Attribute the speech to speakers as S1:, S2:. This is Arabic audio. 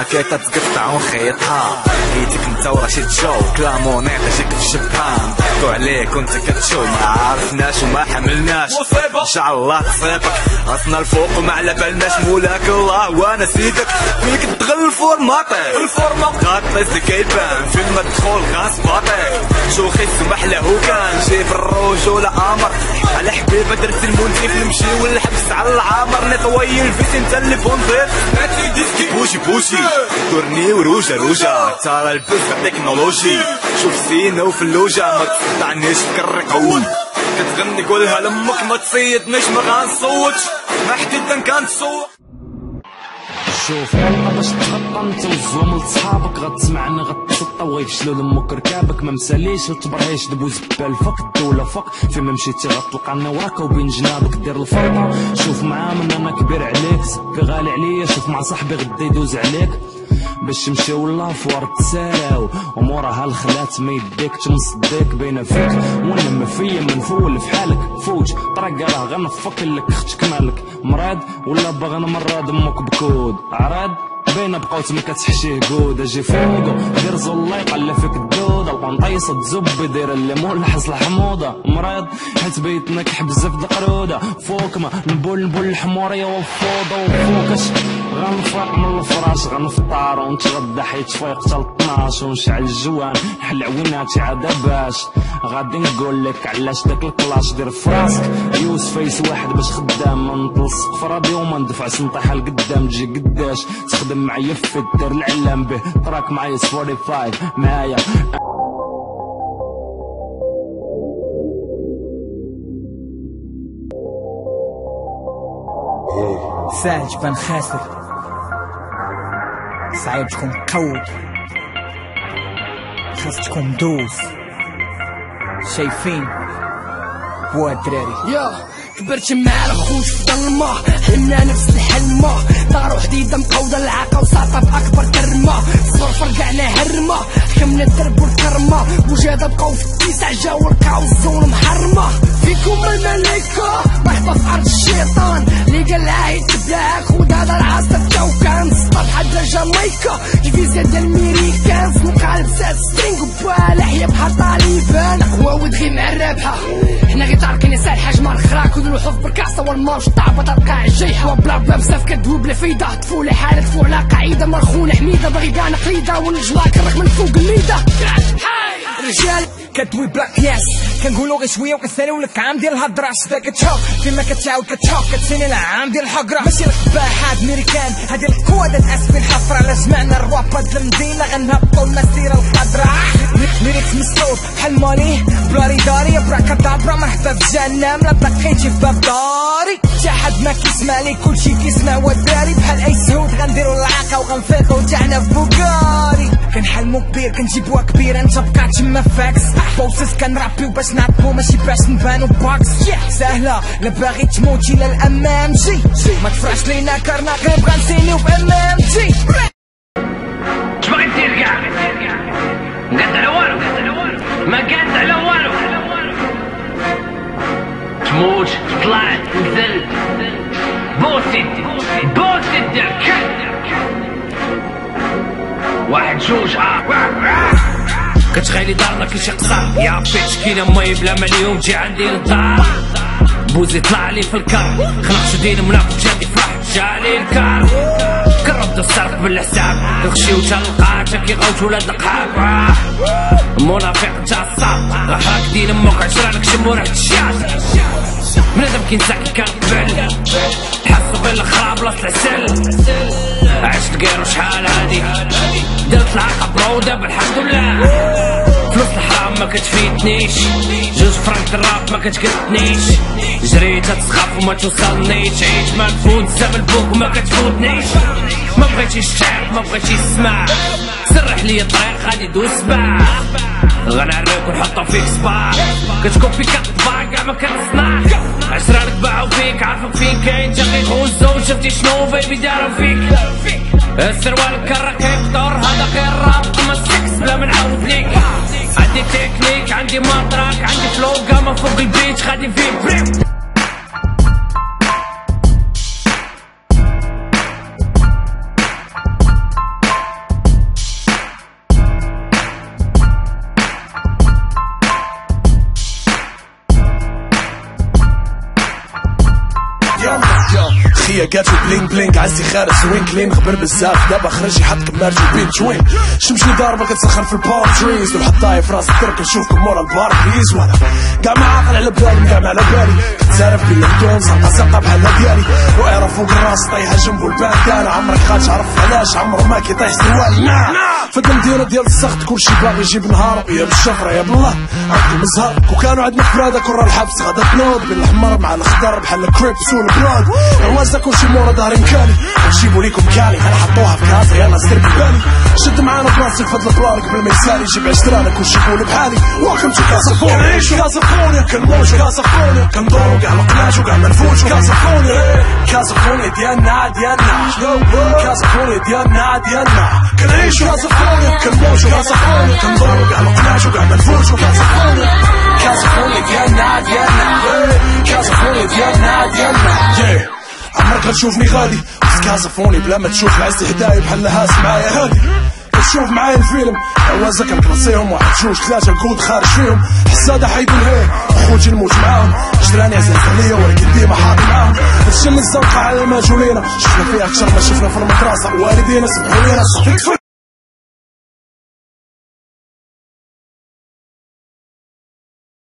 S1: جاكيطة تقطع ونخيطها حيتك انت وراشي تشو كلامونيط اجيك في جبان ضحكو عليك وانت كتشو ما عرفناش وما حملناش ان شاء الله تصيبك راسنا الفوق وما على بالناش مولاك الله وانا سيدك فيك تدخل الفورماطي غاطيس اللي كيبان فين ما تدخل غاس باطيك شو خيس ومحلاه كان جيب الرجولة امر على حبيبه درت المنتف نمشي والحبس على العامر نطوي الفيس انت اللي بونطير بوشي تورني وروجة ترى البث تكنولوجي شوف سينا وفي اللوجة ما تصدعنيش تكرقون كتغني قولها لامك ما تصيدنيش ما غنصوتش ما حديدا كنتصوت
S2: شوف يلا باش تغطى انت والزوم لصحابك غتسمعني غتسطى وغيفشلو لامك ركابك ما مساليش وتبرهيش دبو زبال فك الدولة فك فيما مشيتي غتلقاني وراك وبين جنابك دير الفرطة شوف معاه من انا كبير عليك زبي غالي عليا شوف مع صاحبي غدا يدوز عليك باش تمشيو لافوار تسالاو وموراها الخلات ما يديك تمصديك بين فيك ونما فيا منفول في حالك فوج طرق راه غنفك لك اختك مالك مريض ولا باغي نمرض امك بكود عراض بين بقاوت ما كتحشيه كود اجي فوقو دير زله يقلى فيك الدود القنطيصه تزب دايره الليمون لحس الحموضه مريض حيت بيت نكح بزاف د القروده فوق ما نبول الحموريه وفوضه وفوكش غنفرق من الفراش غنفطر ونتغدى حيت فايق حتى 12 ونشعل الجوان نحل عويناتي عاد باش غادي نقول لك علاش داك الكلاش دير فراسك يوسف فيس واحد باش خدام ما نطلصق في راديو وما ندفعش نطيح لقدام تجي قداش تخدم معايا في الدار العلام به تراك معايا 45 معايا
S3: ساهل تبان خاسر صعيب تكون قوي خاص تكون مدوز شايفين بوا الدراري
S4: يا كبرت مع الخوت في ظلمة حلمنا نفس الحلمة دار وحديدة مقودة العاقة وساطة بأكبر كرمة صغر فرقعنا هرمة حكمنا الدرب والكرمة وجادة بقاو في التيسع جاو لقاو الزون محرمة فيكم الملايكة ضحبة في أرض الشيطان اللي قال عايد تبلاك خود هذا العاصف جاو كان سطر حدا جامايكا الفيزا ديال الميريكان سنقع لبسات سترينغ وبوا لحية بحال طالبان أقوى ودغي مع الرابحة حنا غير طارقين يسال حاج مال خراك ونروحو في بركاسة والمارش طعبة القاع الجيحة وبلا بلا بزاف كدوب بلا فايدة طفولة حالة تفو على قاعدة مرخونة حميدة باغي كاع نقيدة ونجلاك الرق من فوق الميدة رجال
S3: كدوي بلاك ياس كنقولو غير شويه وكنساليو لك عام ديال الهضره عشتا كتشوف فيما كتعاود كتشوف كتسيني العام ديال الحقره ماشي القباحات ميريكان هادي القوه اسفين الحفره على جمعنا الروابط المدينه غنهبطو المسيره الخضراء ليريكس مسطور بحال مالي بلاري داري براكادابرا مرحبا في جهنم لا بقيتي في باب داري تا حد ما كيسمع لي كلشي كيسمع وداري بحال اي سهود غنديرو العاقه وغنفيقو تاعنا في بوكاري كنحلمو كبير كنجيبوها كبيره انت بقات تما فاكس بوسس كنرابيو باش نعطبو ماشي باش نبانو باكس ساهله لا باغي تموتي لا الامام جي ما تفرحش لينا كارنا غير بغا نسينيو بامام جي
S5: اش باغي دير كاع قاد على والو ما قاد على والو تموت طلع نزل بوسيد واحد جوج كتغالي دارنا كل شي قصار يا بيتش كاينه مي بلا مليون جي عندي للدار بوزي طلع لي في الكار خلقت دين منافق جادي فرح جالي الكار كربت الصرف بالحساب الخشي تلقاك كيغوت ولاد القحاب منافق تا الصاب غحراك دين امك عشرانك شمو ريحة الشياط بنادم كينساكي كان قبل حسو بين الخراب بلاصة العسل عشت غير شحال هادي درت العاقة برودة بالحمد لله فلوس الحرام ما كتفيتنيش جوج فرانك الراب ما كتقدنيش جريت تسخاف وما توصلنيش عيش ما نفوت زعما البوك وما كتفوتنيش ما بغيتيش تعرف ما بغيتيش تسمع سرح لي الطريق غادي دوز باع غنعريك ونحطو فيك صباع كتكوبي كتطبع كاع ما كتصنع عشرانك باعو فيك عارفك فين كاين جاكي غوزو شفتي شنو بيبي دارو فيك السروال كرا كيفطر هذا غير راب اما السكس بلا ما نعاود ليك عندي تكنيك عندي مطرق عندي فلو قامة فوق البيت غادي فيه بريم
S6: فيا قاتو بلينغ بلينغ عزي خارج زوين كلين غبر بزاف دابا خرج يحط كمارج وبين جوين شمشي ضاربه كتسخن في البار تريز والحطاي في راس الترك نشوفكم مورا البار بليز وانا كاع ما عاقل على بالي مقام على بالي كتعرف بلا بدون زنقه بحال ديالي وعرا فوق الراس طيحه جنبو البان دار عمرك خاطش عرف علاش عمرو ما كيطيح سروال في المدينه ديال السخط كلشي باغي يجيب نهار يا بالشفره يا بالله عندكم زهر وكانوا عندنا فرادة كرة الحبس غدا تنوض بين الحمر مع الخضر بحال الكريبس والبلاد عوازة كلشي مورا دارين كالي نجيبو ليكم كالي غنحطوها في كاسة يلا سير ببالي شد معانا براسك فضل البلان قبل ما يسالي جيب عشترانا كلشي يقول بحالي ويلكم تو كازافونيا كنعيشو كازافونيا كنموتو كازافونيا كندورو كاع مقناش وكاع منفوتو كازافونيا كازافونيا ديالنا كازافونيا ديالنا كنعيشو كازافونيا كنموتو كازافونيا كندورو كاع مقناش وكاع منفوتو كازافونيا ديالنا كازافونيا ديالنا عمرك غتشوفني غادي بس كازافوني بلا ما تشوف العز حدايا بحال هاس معايا هادي كتشوف معايا الفيلم عوازة كنكراسيهم واحد جوج ثلاثة الكود خارج فيهم حسادة حيدو الهي خوتي نموت معاهم جدراني عزاز عليا ولكن ديما حاضر معاهم هادشي اللي الزنقة على المجهولين شفنا فيها أكثر ما شفنا في المدرسة والدينا سمحوا لينا